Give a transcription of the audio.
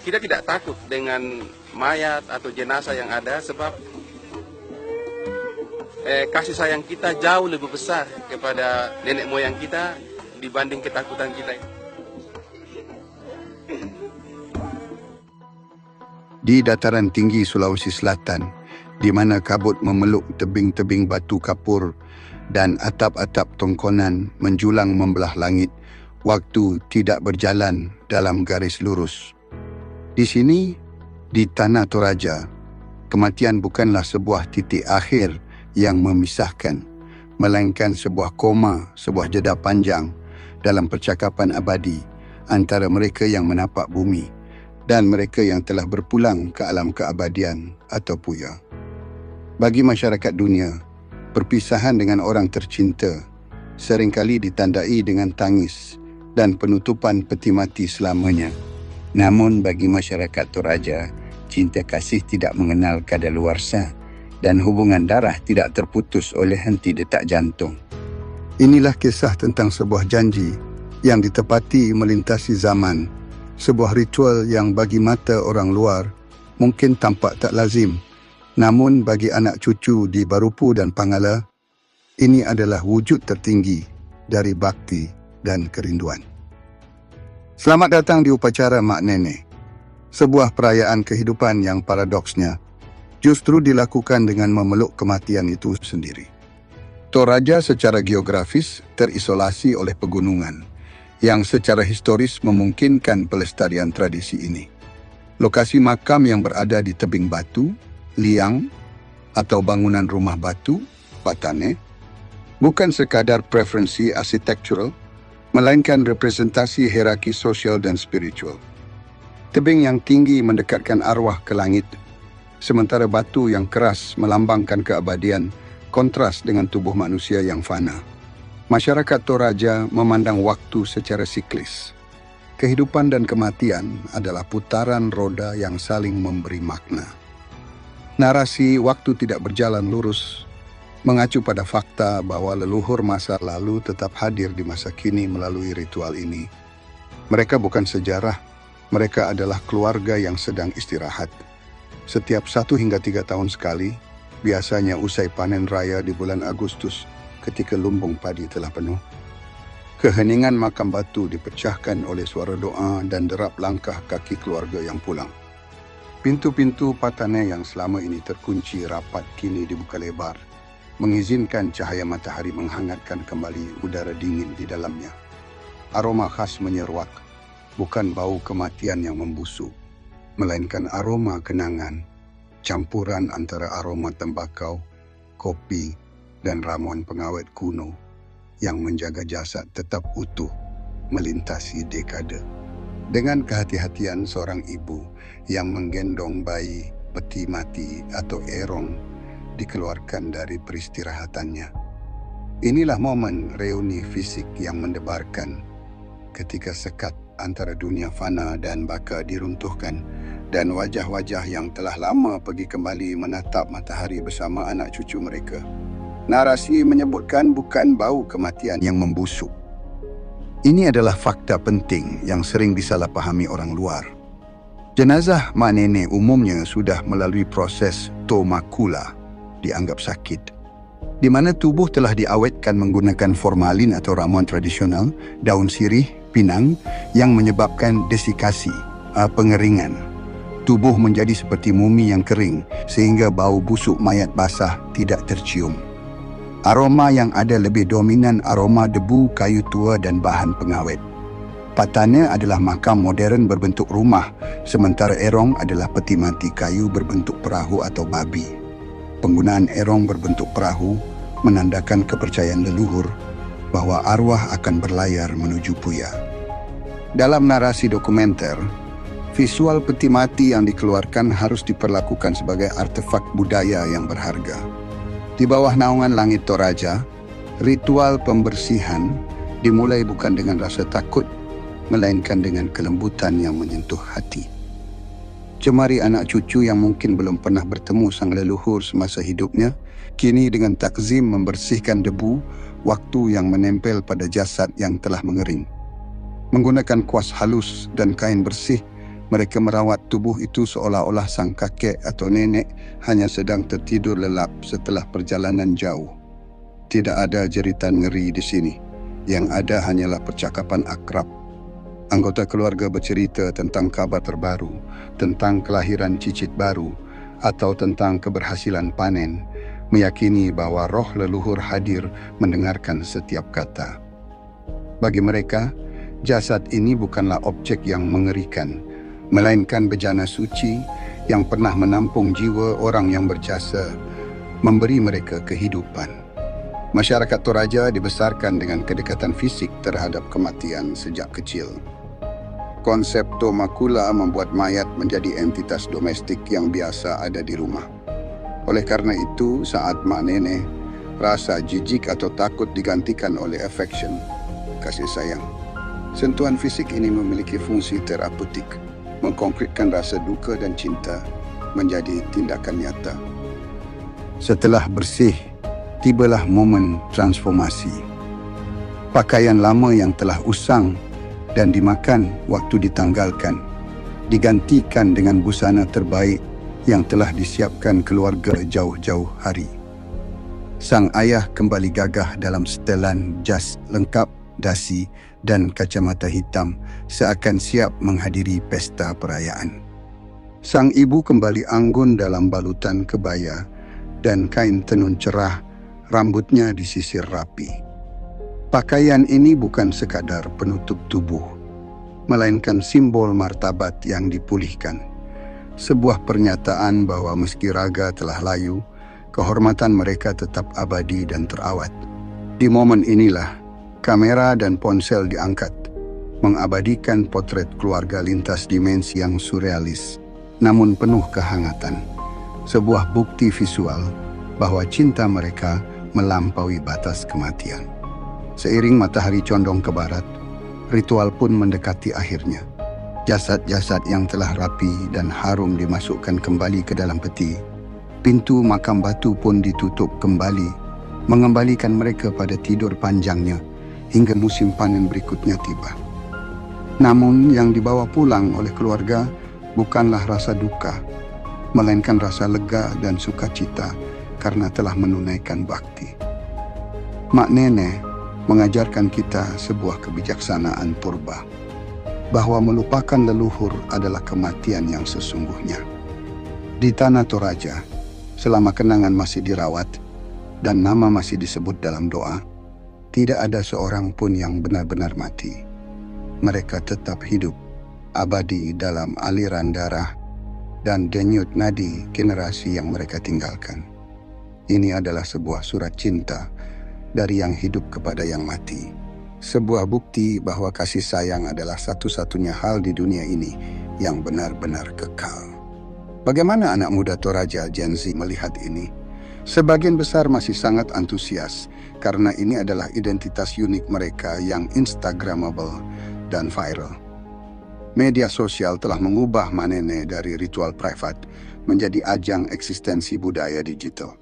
kita tidak takut dengan mayat atau jenazah yang ada sebab kasih sayang kita jauh lebih besar kepada nenek moyang kita dibanding ketakutan kita. Di dataran tinggi Sulawesi Selatan, di mana kabut memeluk tebing-tebing batu kapur dan atap-atap tongkonan menjulang membelah langit, waktu tidak berjalan dalam garis lurus. Di sini, di Tanah Toraja, kematian bukanlah sebuah titik akhir yang memisahkan, melainkan sebuah koma, sebuah jeda panjang dalam percakapan abadi antara mereka yang menapak bumi dan mereka yang telah berpulang ke alam keabadian atau puya. Bagi masyarakat dunia, perpisahan dengan orang tercinta seringkali ditandai dengan tangis dan penutupan peti mati selamanya. Namun bagi masyarakat Toraja, cinta kasih tidak mengenal kadaluarsa dan hubungan darah tidak terputus oleh henti detak jantung. Inilah kisah tentang sebuah janji yang ditepati melintasi zaman, sebuah ritual yang bagi mata orang luar mungkin tampak tak lazim, namun bagi anak cucu di Barupu dan Pangala, ini adalah wujud tertinggi dari bakti dan kerinduan. Selamat datang di upacara Mak Nenek, sebuah perayaan kehidupan yang paradoksnya justru dilakukan dengan memeluk kematian itu sendiri. Toraja secara geografis terisolasi oleh pegunungan, yang secara historis memungkinkan pelestarian tradisi ini. Lokasi makam yang berada di tebing batu, liang, atau bangunan rumah batu, patane, bukan sekadar preferensi arsitektural, melainkan representasi hierarki sosial dan spiritual. Tebing yang tinggi mendekatkan arwah ke langit, sementara batu yang keras melambangkan keabadian, kontras dengan tubuh manusia yang fana. Masyarakat Toraja memandang waktu secara siklis. Kehidupan dan kematian adalah putaran roda yang saling memberi makna. Narasi waktu tidak berjalan lurus mengacu pada fakta bahwa leluhur masa lalu tetap hadir di masa kini melalui ritual ini. Mereka bukan sejarah, mereka adalah keluarga yang sedang istirahat. Setiap 1 hingga 3 tahun sekali, biasanya usai panen raya di bulan Agustus, ketika lumbung padi telah penuh, keheningan makam batu dipecahkan oleh suara doa dan derap langkah kaki keluarga yang pulang. Pintu-pintu patane yang selama ini terkunci rapat kini dibuka lebar, mengizinkan cahaya matahari menghangatkan kembali udara dingin di dalamnya. Aroma khas menyeruak, bukan bau kematian yang membusuk, melainkan aroma kenangan, campuran antara aroma tembakau, kopi, dan ramuan pengawet kuno yang menjaga jasad tetap utuh melintasi dekade. Dengan kehati-hatian seorang ibu yang menggendong bayi peti mati atau erong dikeluarkan dari peristirahatannya. Inilah momen reuni fisik yang mendebarkan ketika sekat antara dunia fana dan baka diruntuhkan dan wajah-wajah yang telah lama pergi kembali menatap matahari bersama anak cucu mereka. Narasi menyebutkan bukan bau kematian yang membusuk. Ini adalah fakta penting yang sering disalahpahami orang luar. Jenazah mak nenek umumnya sudah melalui proses tomakula, dianggap sakit, di mana tubuh telah diawetkan menggunakan formalin atau ramuan tradisional, daun sirih, pinang, yang menyebabkan desikasi, pengeringan. Tubuh menjadi seperti mumi yang kering, sehingga bau busuk mayat basah tidak tercium. Aroma yang ada lebih dominan aroma debu, kayu tua dan bahan pengawet. Patane adalah makam modern berbentuk rumah, sementara erong adalah peti mati kayu berbentuk perahu atau babi. Penggunaan erong berbentuk perahu menandakan kepercayaan leluhur bahwa arwah akan berlayar menuju puya. Dalam narasi dokumenter, visual peti mati yang dikeluarkan harus diperlakukan sebagai artefak budaya yang berharga. Di bawah naungan langit Toraja, ritual pembersihan dimulai bukan dengan rasa takut, melainkan dengan kelembutan yang menyentuh hati. Jemari anak cucu yang mungkin belum pernah bertemu sang leluhur semasa hidupnya, kini dengan takzim membersihkan debu, waktu yang menempel pada jasad yang telah mengering. Menggunakan kuas halus dan kain bersih, Mereka merawat tubuh itu seolah-olah sang kakek atau nenek hanya sedang tertidur lelap setelah perjalanan jauh. Tidak ada jeritan ngeri di sini. Yang ada hanyalah percakapan akrab. Anggota keluarga bercerita tentang kabar terbaru, tentang kelahiran cicit baru, atau tentang keberhasilan panen, meyakini bahwa roh leluhur hadir mendengarkan setiap kata. Bagi mereka, jasad ini bukanlah objek yang mengerikan, melainkan bejana suci yang pernah menampung jiwa orang yang berjasa, memberi mereka kehidupan. Masyarakat Toraja dibesarkan dengan kedekatan fisik terhadap kematian sejak kecil. Konsep Tomakula membuat mayat menjadi entitas domestik yang biasa ada di rumah. Oleh karena itu, saat mak nenek, rasa jijik atau takut digantikan oleh affection, kasih sayang. Sentuhan fisik ini memiliki fungsi terapeutik, mengkonkretkan rasa duka dan cinta menjadi tindakan nyata. Setelah bersih, tibalah momen transformasi. Pakaian lama yang telah usang dan dimakan waktu ditanggalkan, digantikan dengan busana terbaik yang telah disiapkan keluarga jauh-jauh hari. Sang ayah kembali gagah dalam setelan jas lengkap, dasi dan kacamata hitam seakan siap menghadiri pesta perayaan. Sang ibu kembali anggun dalam balutan kebaya dan kain tenun cerah, rambutnya disisir rapi. Pakaian ini bukan sekadar penutup tubuh, melainkan simbol martabat yang dipulihkan. Sebuah pernyataan bahwa meski raga telah layu, kehormatan mereka tetap abadi dan terawat. Di momen inilah, kamera dan ponsel diangkat, mengabadikan potret keluarga lintas dimensi yang surrealis, namun penuh kehangatan. Sebuah bukti visual bahwa cinta mereka melampaui batas kematian. Seiring matahari condong ke barat, ritual pun mendekati akhirnya. Jasad-jasad yang telah rapi dan harum dimasukkan kembali ke dalam peti. Pintu makam batu pun ditutup kembali, mengembalikan mereka pada tidur panjangnya hingga musim panen berikutnya tiba. Namun yang dibawa pulang oleh keluarga bukanlah rasa duka, melainkan rasa lega dan sukacita karena telah menunaikan bakti. Mak nenek mengajarkan kita sebuah kebijaksanaan purba, bahwa melupakan leluhur adalah kematian yang sesungguhnya. Di tanah Toraja, selama kenangan masih dirawat dan nama masih disebut dalam doa, tidak ada seorang pun yang benar-benar mati. Mereka tetap hidup, abadi dalam aliran darah dan denyut nadi generasi yang mereka tinggalkan. Ini adalah sebuah surat cinta dari yang hidup kepada yang mati. Sebuah bukti bahwa kasih sayang adalah satu-satunya hal di dunia ini yang benar-benar kekal. Bagaimana anak muda Toraja Gen Z melihat ini? Sebagian besar masih sangat antusias karena ini adalah identitas unik mereka yang instagramable dan viral. Media sosial telah mengubah Manene dari ritual private menjadi ajang eksistensi budaya digital.